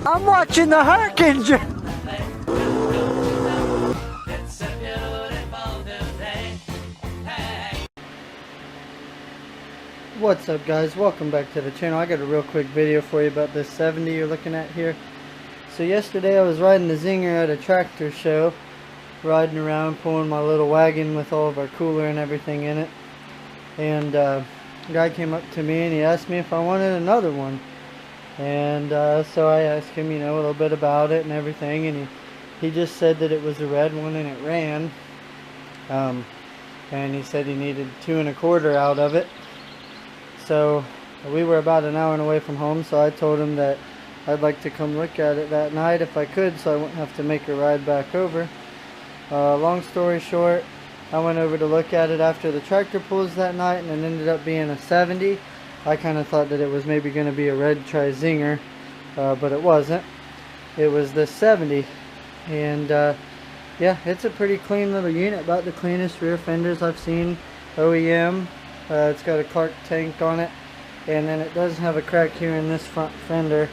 I'm watching the hurricanes. What's up, guys? Welcome back to the channel. I got a real quick video for you about this 70 you're looking at here. So yesterday I was riding the Zinger at a tractor show, riding around pulling my little wagon with all of our cooler and everything in it, and a guy came up to me and he asked me if I wanted another one. And so I asked him, you know, a little bit about it and everything, and he just said that it was a red one and it ran, and he said he needed 2 1/4 out of it. So we were about an hour away from home, so I told him that I'd like to come look at it that night if I could, so I wouldn't have to make a ride back over. Long story short, I went over to look at it after the tractor pulls that night, and it ended up being a 70. I kind of thought that it was maybe going to be a red Zinger, but it wasn't. It was the 70, and yeah, it's a pretty clean little unit, about the cleanest rear fenders I've seen OEM. It's got a Clark tank on it, and then it does have a crack here in this front fender,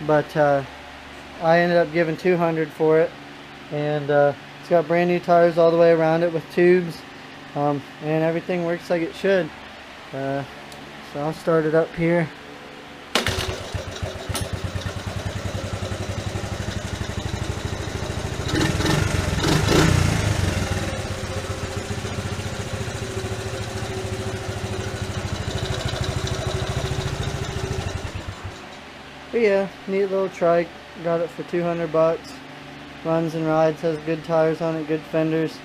but I ended up giving $200 for it, and it's got brand new tires all the way around it with tubes, and everything works like it should. So I'll start it up here. But yeah, neat little trike. Got it for $200. Runs and rides, has good tires on it, good fenders.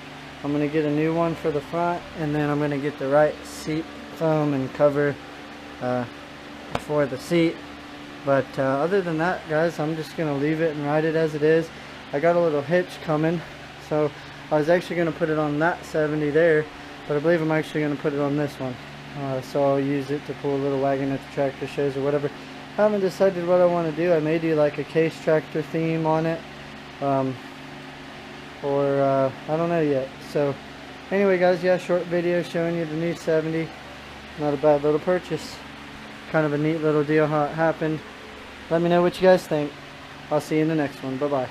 I'm going to get a new one for the front, and then I'm going to get the right seat foam and cover for the seat. But other than that, guys, I'm just going to leave it and ride it as it is. I got a little hitch coming, so I was actually going to put it on that 70 there, but I believe I'm actually going to put it on this one. So I'll use it to pull a little wagon at the tractor shows or whatever. I haven't decided what I want to do. I may do like a case tractor theme on it, or I don't know yet. So anyway, guys, yeah, short video showing you the new 70. Not a bad little purchase. Kind of a neat little deal how it happened. Let me know what you guys think. I'll see you in the next one. Bye bye.